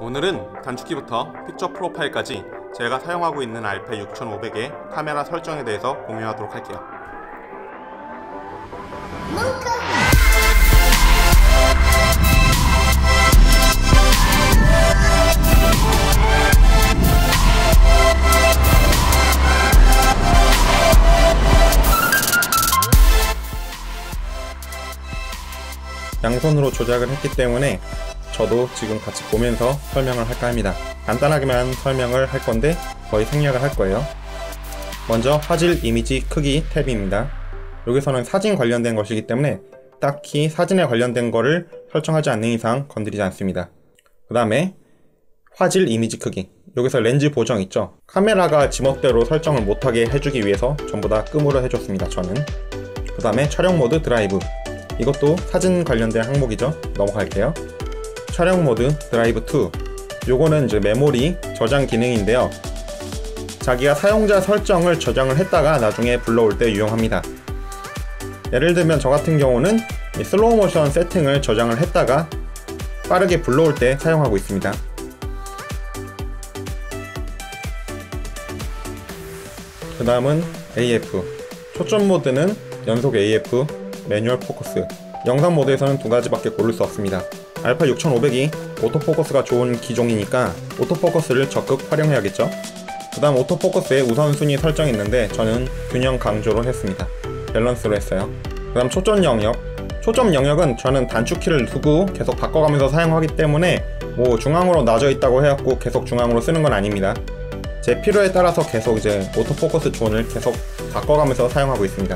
오늘은 단축키부터 픽처 프로파일까지 제가 사용하고 있는 알파 6500의 카메라 설정에 대해서 공유하도록 할게요. 양손으로 조작을 했기 때문에 저도 지금 같이 보면서 설명을 할까 합니다. 간단하게만 설명을 할 건데 거의 생략을 할 거예요. 먼저 화질 이미지 크기 탭입니다. 여기서는 사진 관련된 것이기 때문에 딱히 사진에 관련된 거를 설정하지 않는 이상 건드리지 않습니다. 그 다음에 화질 이미지 크기, 여기서 렌즈 보정 있죠? 카메라가 지멋대로 설정을 못하게 해주기 위해서 전부 다 끔으로 해줬습니다, 저는. 그 다음에 촬영 모드 드라이브, 이것도 사진 관련된 항목이죠. 넘어갈게요. 촬영 모드 드라이브 2, 요거는 이제 메모리 저장 기능인데요. 자기가 사용자 설정을 저장을 했다가 나중에 불러올 때 유용합니다. 예를 들면 저 같은 경우는 이 슬로우 모션 세팅을 저장을 했다가 빠르게 불러올 때 사용하고 있습니다. 그 다음은 AF, 초점 모드는 연속 AF, 매뉴얼 포커스. 영상 모드에서는 두 가지밖에 고를 수 없습니다. 알파 6500이 오토포커스가 좋은 기종이니까 오토포커스를 적극 활용해야겠죠. 그 다음 오토포커스의 우선순위 설정이 있는데 저는 균형 강조로 했습니다. 밸런스로 했어요. 그 다음 초점 영역, 초점 영역은 저는 단축키를 두고 계속 바꿔가면서 사용하기 때문에 뭐 중앙으로 놔져 있다고 해갖고 계속 중앙으로 쓰는 건 아닙니다. 제 필요에 따라서 계속 이제 오토포커스 존을 계속 바꿔가면서 사용하고 있습니다.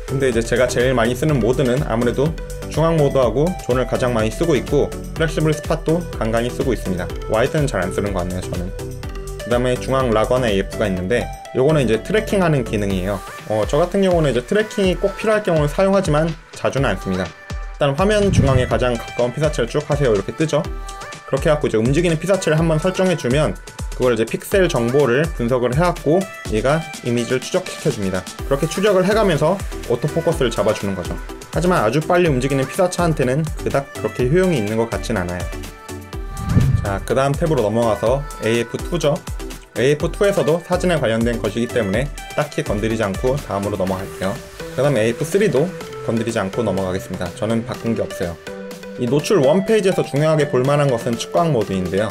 근데 이제 제가 제일 많이 쓰는 모드는 아무래도 중앙 모드하고 존을 가장 많이 쓰고 있고, 플렉시블 스팟도 간간히 쓰고 있습니다. 와이드는 잘 안 쓰는 것 같네요, 저는. 그 다음에 중앙 락원 AF가 있는데 요거는 이제 트래킹 하는 기능이에요. 저 같은 경우는 이제 트래킹이 꼭 필요할 경우는 사용하지만 자주는 않습니다. 일단 화면 중앙에 가장 가까운 피사체를 쭉 하세요, 이렇게 뜨죠. 그렇게 해갖고 이제 움직이는 피사체를 한번 설정해주면 그걸 이제 픽셀 정보를 분석을 해갖고 얘가 이미지를 추적시켜줍니다. 그렇게 추적을 해가면서 오토포커스를 잡아주는 거죠. 하지만 아주 빨리 움직이는 피사체한테는 그닥 그렇게 효용이 있는 것 같진 않아요. 자, 그 다음 탭으로 넘어가서 AF2죠. AF2에서도 사진에 관련된 것이기 때문에 딱히 건드리지 않고 다음으로 넘어갈게요. 그 다음 AF3도 건드리지 않고 넘어가겠습니다. 저는 바꾼 게 없어요. 이 노출 원페이지에서 중요하게 볼만한 것은 측광 모드인데요.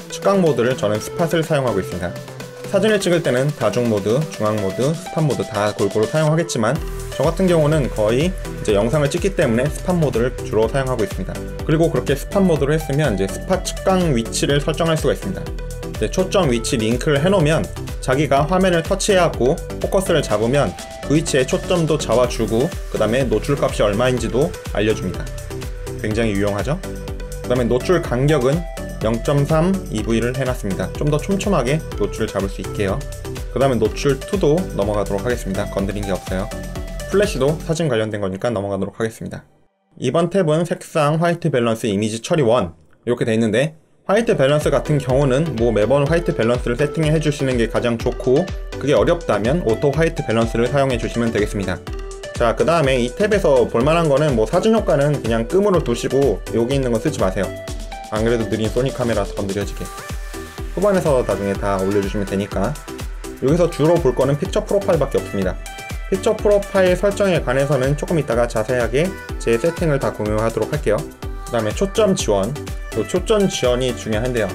측광 모드를 저는 스팟을 사용하고 있습니다. 사진을 찍을 때는 다중 모드, 중앙 모드, 스팟 모드 다 골고루 사용하겠지만 저 같은 경우는 거의 이제 영상을 찍기 때문에 스팟 모드를 주로 사용하고 있습니다. 그리고 그렇게 스팟 모드로 했으면 이제 스팟 측광 위치를 설정할 수가 있습니다. 이제 초점 위치 링크를 해놓으면 자기가 화면을 터치해갖고 포커스를 잡으면 그 위치에 초점도 잡아주고 그 다음에 노출 값이 얼마인지도 알려줍니다. 굉장히 유용하죠? 그 다음에 노출 간격은 0.3 EV를 해놨습니다. 좀 더 촘촘하게 노출을 잡을 수 있게요. 그 다음에 노출 2도 넘어가도록 하겠습니다. 건드린 게 없어요. 플래시도 사진 관련된 거니까 넘어가도록 하겠습니다. 이번 탭은 색상, 화이트 밸런스, 이미지 처리 1 이렇게 돼 있는데, 화이트 밸런스 같은 경우는 뭐 매번 화이트 밸런스를 세팅해 주시는 게 가장 좋고, 그게 어렵다면 오토 화이트 밸런스를 사용해 주시면 되겠습니다. 자, 그 다음에 이 탭에서 볼만한 거는 뭐 사진 효과는 그냥 끔으로 두시고 여기 있는 거 쓰지 마세요. 안 그래도 느린 소니 카메라서 건드려지게. 후반에서 나중에 다 올려주시면 되니까. 여기서 주로 볼 거는 픽처 프로파일밖에 없습니다. 픽처 프로파일 설정에 관해서는 조금 이따가 자세하게 제 세팅을 다 공유하도록 할게요. 그 다음에 초점 지원, 또 초점 지원이 중요한데요.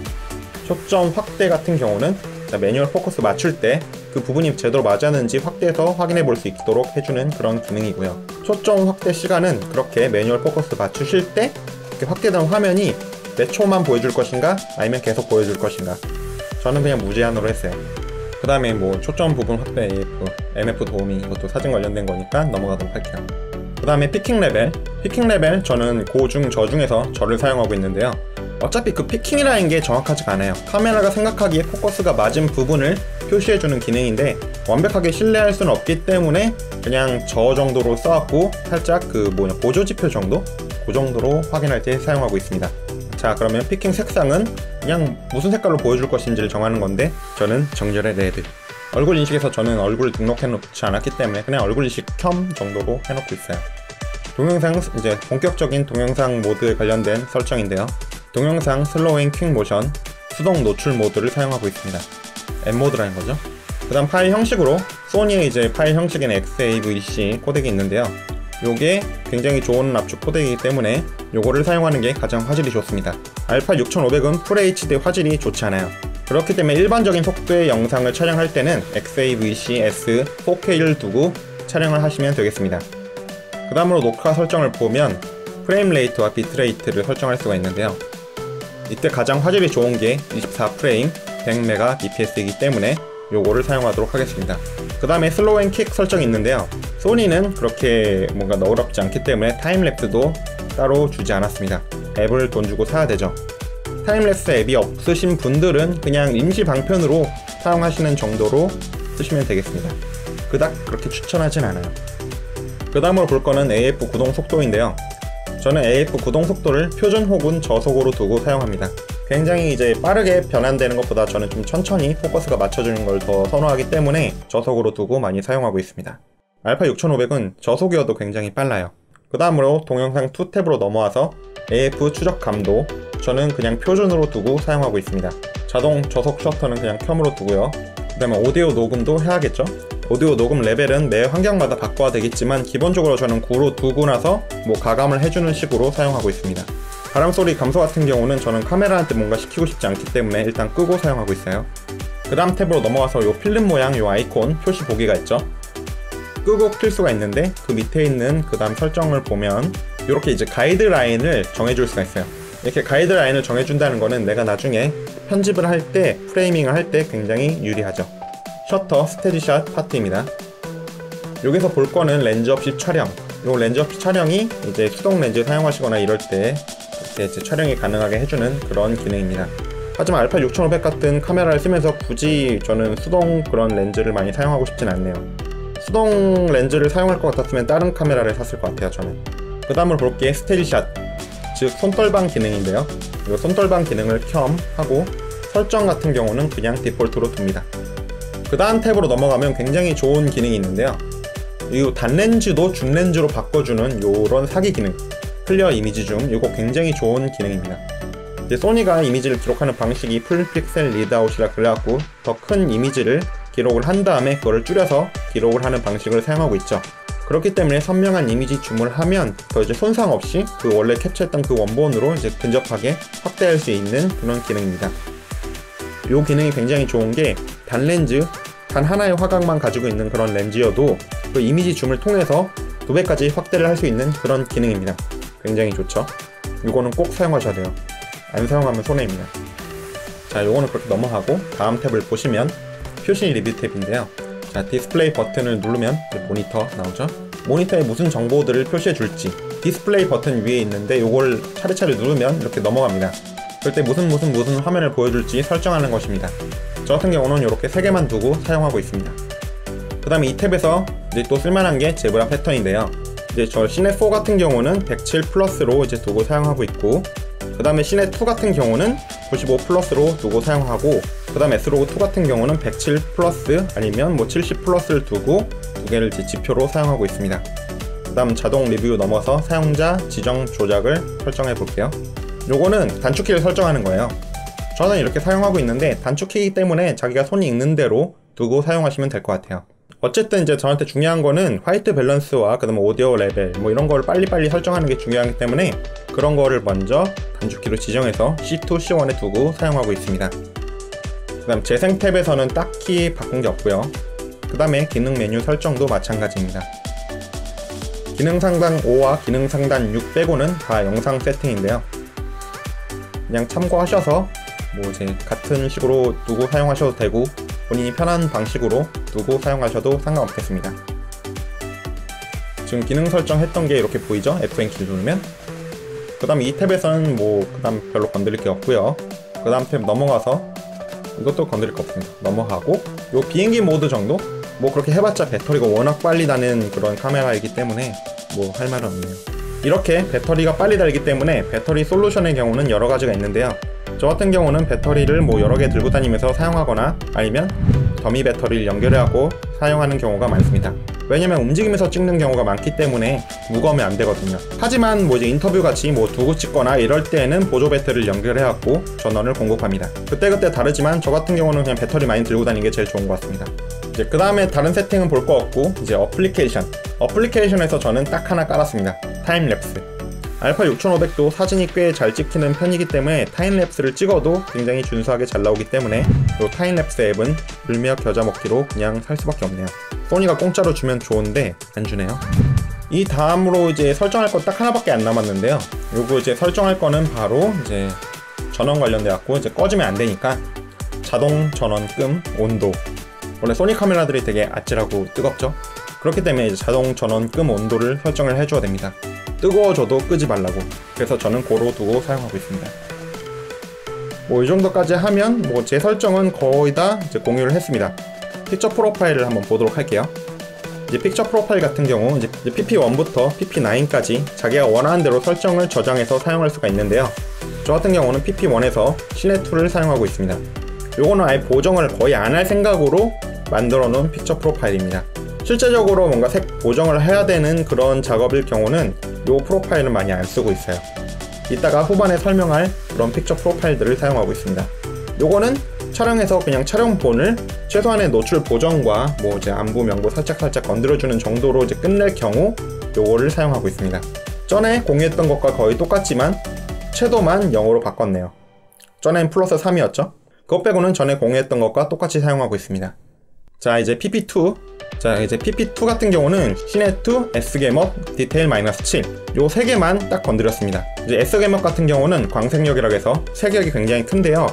초점 확대 같은 경우는 매뉴얼 포커스 맞출 때 그 부분이 제대로 맞았는지 확대해서 확인해 볼 수 있도록 해주는 그런 기능이고요. 초점 확대 시간은 그렇게 매뉴얼 포커스 맞추실 때 이렇게 확대된 화면이 몇 초만 보여줄 것인가 아니면 계속 보여줄 것인가, 저는 그냥 무제한으로 했어요. 그 다음에 뭐 초점 부분 확대 AF, MF 도우미, 이것도 사진 관련된 거니까 넘어가도록 할게요. 그 다음에 피킹 레벨, 피킹 레벨 저는 고중 저중에서 저를 사용하고 있는데요. 어차피 그 피킹이라는 게 정확하지가 않아요. 카메라가 생각하기에 포커스가 맞은 부분을 표시해주는 기능인데 완벽하게 신뢰할 수는 없기 때문에 그냥 저 정도로 써왔고, 살짝 그 보조지표 정도? 그 정도로 확인할 때 사용하고 있습니다. 자, 그러면 피킹 색상은 그냥 무슨 색깔로 보여줄 것인지를 정하는 건데 저는 정렬의 레드. 얼굴 인식에서 저는 얼굴을 등록해 놓지 않았기 때문에 그냥 얼굴 인식 켬 정도로 해놓고 있어요. 동영상, 이제 본격적인 동영상 모드에 관련된 설정인데요. 동영상 슬로우 앤 퀵 모션, 수동 노출 모드를 사용하고 있습니다. M 모드라는 거죠. 그 다음 파일 형식으로 소니의 이제 파일 형식인 XAVC 코덱이 있는데요. 요게 굉장히 좋은 압축 코덱이기 때문에 요거를 사용하는 게 가장 화질이 좋습니다. 알파 6500은 FHD 화질이 좋지 않아요. 그렇기 때문에 일반적인 속도의 영상을 촬영할 때는 XAVC-S 4K를 두고 촬영을 하시면 되겠습니다. 그 다음으로 녹화 설정을 보면 프레임 레이트와 비트레이트를 설정할 수가 있는데요. 이때 가장 화질이 좋은 게 24프레임 100Mbps이기 때문에 요거를 사용하도록 하겠습니다. 그 다음에 슬로우 앤 킥 설정이 있는데요. 소니는 그렇게 뭔가 너그럽지 않기 때문에 타임랩스도 따로 주지 않았습니다. 앱을 돈 주고 사야 되죠. 타임랩스 앱이 없으신 분들은 그냥 임시 방편으로 사용하시는 정도로 쓰시면 되겠습니다. 그닥 그렇게 추천하진 않아요. 그 다음으로 볼 거는 AF 구동 속도인데요. 저는 AF 구동 속도를 표준 혹은 저속으로 두고 사용합니다. 굉장히 이제 빠르게 변환되는 것보다 저는 좀 천천히 포커스가 맞춰주는 걸 더 선호하기 때문에 저속으로 두고 많이 사용하고 있습니다. 알파 6500은 저속이어도 굉장히 빨라요. 그 다음으로 동영상 2탭으로 넘어와서 AF 추적 감도, 저는 그냥 표준으로 두고 사용하고 있습니다. 자동 저속 셔터는 그냥 켬으로 두고요. 그 다음에 오디오 녹음도 해야겠죠? 오디오 녹음 레벨은 매 환경마다 바꿔야 되겠지만 기본적으로 저는 9로 두고 나서 가감을 해주는 식으로 사용하고 있습니다. 바람소리 감소 같은 경우는 저는 카메라한테 뭔가 시키고 싶지 않기 때문에 일단 끄고 사용하고 있어요. 그 다음 탭으로 넘어가서 요 필름 모양 요 아이콘 표시 보기가 있죠? 끄고 킬 수가 있는데 그 밑에 있는 그 다음 설정을 보면 이렇게 이제 가이드라인을 정해줄 수가 있어요. 이렇게 가이드라인을 정해준다는 거는 내가 나중에 편집을 할 때, 프레이밍을 할 때 굉장히 유리하죠. 셔터 스테디샷 파트입니다. 여기서 볼 거는 렌즈 없이 촬영. 요 렌즈 없이 촬영이 이제 수동 렌즈 사용하시거나 이럴 때 이렇게 이제 촬영이 가능하게 해주는 그런 기능입니다. 하지만 알파 6500 같은 카메라를 쓰면서 굳이 저는 수동 그런 렌즈를 많이 사용하고 싶진 않네요. 수동 렌즈를 사용할 것 같았으면 다른 카메라를 샀을 것 같아요, 저는. 그 다음으로 볼 게 스테디샷, 즉 손떨방 기능인데요. 이 손떨방 기능을 켬 하고 설정 같은 경우는 그냥 디폴트로 둡니다. 그 다음 탭으로 넘어가면 굉장히 좋은 기능이 있는데요. 이 단렌즈도 준렌즈로 바꿔주는 요런 사기 기능, 클리어 이미지 줌, 이거 굉장히 좋은 기능입니다. 이제 소니가 이미지를 기록하는 방식이 풀 픽셀 리드아웃이라 그래갖고 더 큰 이미지를 기록을 한 다음에 그거를 줄여서 기록을 하는 방식을 사용하고 있죠. 그렇기 때문에 선명한 이미지 줌을 하면 더 이제 손상 없이 그 원래 캡처했던 그 원본으로 이제 근접하게 확대할 수 있는 그런 기능입니다. 이 기능이 굉장히 좋은 게 단렌즈, 단 하나의 화각만 가지고 있는 그런 렌즈여도 그 이미지 줌을 통해서 2배까지 확대를 할 수 있는 그런 기능입니다. 굉장히 좋죠. 이거는 꼭 사용하셔야 돼요. 안 사용하면 손해입니다. 자, 요거는 그렇게 넘어가고 다음 탭을 보시면 표시 리뷰 탭인데요. 자, 디스플레이 버튼을 누르면 모니터 나오죠. 모니터에 무슨 정보들을 표시해 줄지 디스플레이 버튼 위에 있는데 요걸 차례차례 누르면 이렇게 넘어갑니다. 그럴 때 무슨 화면을 보여줄지 설정하는 것입니다. 저 같은 경우는 이렇게 3개만 두고 사용하고 있습니다. 그 다음에 이 탭에서 이제 또 쓸만한 게 제브라 패턴인데요. 이제 저 시네4 같은 경우는 107 플러스로 이제 두고 사용하고 있고, 그 다음에 시네2 같은 경우는 95 플러스로 두고 사용하고, 그 다음 S로그2 같은 경우는 107 플러스 아니면 70 플러스를 두고 2개를 지표로 사용하고 있습니다. 그 다음 자동 리뷰 넘어서 사용자 지정 조작을 설정해 볼게요. 요거는 단축키를 설정하는 거예요. 저는 이렇게 사용하고 있는데 단축키이기 때문에 자기가 손이 익는 대로 두고 사용하시면 될 것 같아요. 어쨌든 이제 저한테 중요한 거는 화이트 밸런스와 그 다음에 오디오 레벨 이런 걸 빨리빨리 설정하는 게 중요하기 때문에 그런 거를 먼저 단축키로 지정해서 C2, C1에 두고 사용하고 있습니다. 그 다음 재생 탭에서는 딱히 바꾼 게 없고요. 그 다음에 기능 메뉴 설정도 마찬가지입니다. 기능 상단 5와 기능 상단 6 빼고는 다 영상 세팅인데요. 그냥 참고하셔서 이제 같은 식으로 두고 사용하셔도 되고 본인이 편한 방식으로 두고 사용하셔도 상관없겠습니다. 지금 기능 설정했던 게 이렇게 보이죠? F&키를 누르면. 그 다음 이 탭에서는 그 다음 별로 건드릴 게 없고요. 그 다음 탭 넘어가서 이것도 건드릴 거 없습니다. 넘어가고 요 비행기 모드 정도? 그렇게 해봤자 배터리가 워낙 빨리 다는 그런 카메라이기 때문에 할 말은 없네요. 이렇게 배터리가 빨리 달기 때문에 배터리 솔루션의 경우는 여러 가지가 있는데요. 저 같은 경우는 배터리를 여러 개 들고 다니면서 사용하거나 아니면 더미 배터리를 연결하고 사용하는 경우가 많습니다. 왜냐면 움직이면서 찍는 경우가 많기 때문에 무거우면 안 되거든요. 하지만 뭐 이제 인터뷰 같이 뭐 두고 찍거나 이럴 때는 보조 배터리를 연결해갖고 전원을 공급합니다. 그때그때 다르지만 저 같은 경우는 그냥 배터리 많이 들고 다니는 게 제일 좋은 것 같습니다. 이제 그 다음에 다른 세팅은 볼 거 없고 이제 어플리케이션에서 저는 딱 하나 깔았습니다. 타임랩스. 알파 6500도 사진이 꽤 잘 찍히는 편이기 때문에 타임랩스를 찍어도 굉장히 준수하게 잘 나오기 때문에 이 타임랩스 앱은 불미학 겨자 먹기로 그냥 살 수밖에 없네요. 소니가 공짜로 주면 좋은데 안 주네요. 이 다음으로 이제 설정할 거 딱 하나밖에 안 남았는데요. 요거 이제 설정할 거는 바로 이제 전원 관련돼 갖고 이제 꺼지면 안 되니까 자동 전원 끔 온도. 원래 소니 카메라들이 되게 아찔하고 뜨겁죠? 그렇기 때문에 이제 자동 전원 끔 온도를 설정을 해줘야 됩니다. 뜨거워져도 끄지 말라고. 그래서 저는 고로 두고 사용하고 있습니다. 뭐 이 정도까지 하면 뭐 제 설정은 거의 다 이제 공유를 했습니다. 픽처 프로파일을 한번 보도록 할게요. 이제 픽처 프로파일 같은 경우 이제 PP1부터 PP9까지 자기가 원하는 대로 설정을 저장해서 사용할 수가 있는데요. 저 같은 경우는 PP1에서 시네2를 사용하고 있습니다. 요거는 아예 보정을 거의 안 할 생각으로 만들어 놓은 픽처 프로파일입니다. 실제적으로 뭔가 색 보정을 해야 되는 그런 작업일 경우는 요 프로파일은 많이 안 쓰고 있어요. 이따가 후반에 설명할 그런 픽처 프로파일들을 사용하고 있습니다. 요거는 촬영에서 그냥 촬영본을 최소한의 노출 보정과 뭐 이제 안부 명부 살짝 건드려주는 정도로 이제 끝낼 경우 요거를 사용하고 있습니다. 전에 공유했던 것과 거의 똑같지만 채도만 0으로 바꿨네요. 전엔 플러스 3이었죠? 그것 빼고는 전에 공유했던 것과 똑같이 사용하고 있습니다. 자, 이제 PP2 같은 경우는 시네2, S개먹, 디테일 -7 요 3개만 딱 건드렸습니다. 이제 S개먹 같은 경우는 광색력이라고 해서 색역이 굉장히 큰데요.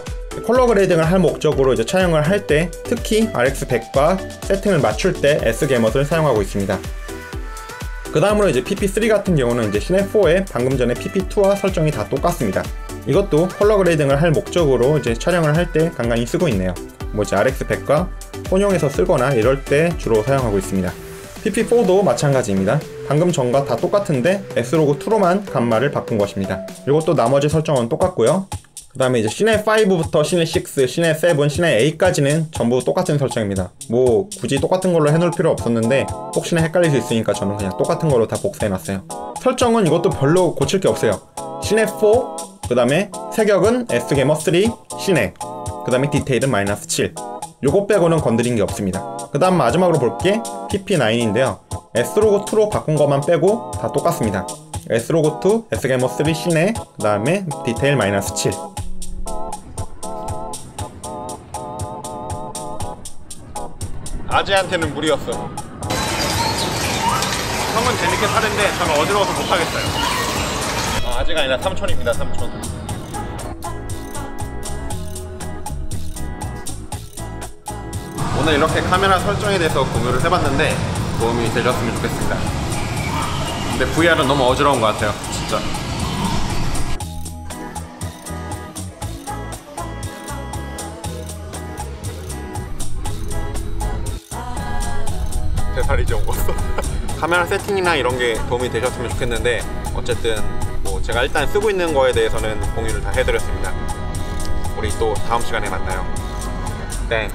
컬러 그레이딩을 할 목적으로 이제 촬영을 할 때 특히 RX100과 세팅을 맞출 때 S개먹을 사용하고 있습니다. 그 다음으로 이제 PP3 같은 경우는 이제 시네4의 방금 전에 PP2와 설정이 다 똑같습니다. 이것도 컬러 그레이딩을 할 목적으로 이제 촬영을 할 때 간간히 쓰고 있네요. 뭐 이제 RX100과 혼용해서 쓰거나 이럴 때 주로 사용하고 있습니다. PP4도 마찬가지입니다. 방금 전과 다 똑같은데 S로고2로만 감마를 바꾼 것입니다. 이것도 나머지 설정은 똑같고요. 그 다음에 이제 시네5부터 시네6, 시네7, 시네8까지는 전부 똑같은 설정입니다. 뭐 굳이 똑같은 걸로 해놓을 필요 없었는데 혹시나 헷갈릴 수 있으니까 저는 그냥 똑같은 걸로 다 복사해놨어요. 설정은 이것도 별로 고칠 게 없어요. 시네4, 그 다음에 색역은 S개머3, 시네, 그 다음에 디테일은 -7 요거 빼고는 건드린 게 없습니다. 그 다음 마지막으로 볼 게 PP9인데요 S로고2로 바꾼 것만 빼고 다 똑같습니다. S로고2, S개머3, 시네, 그 다음에 디테일 -7 아재한테는 무리였어. 형은 재밌게 사는데 저는 어지러워서 못하겠어요. 아재가 아니라 삼촌입니다. 삼촌. 오늘 이렇게 카메라 설정에 대해서 공유를 해봤는데 도움이 되셨으면 좋겠습니다. 근데 VR은 너무 어지러운 것 같아요. 진짜. 대살이 좀 먹었어. 카메라 세팅이나 이런 게 도움이 되셨으면 좋겠는데 어쨌든 뭐 제가 일단 쓰고 있는 거에 대해서는 공유를 다 해드렸습니다. 우리 또 다음 시간에 만나요. 땡.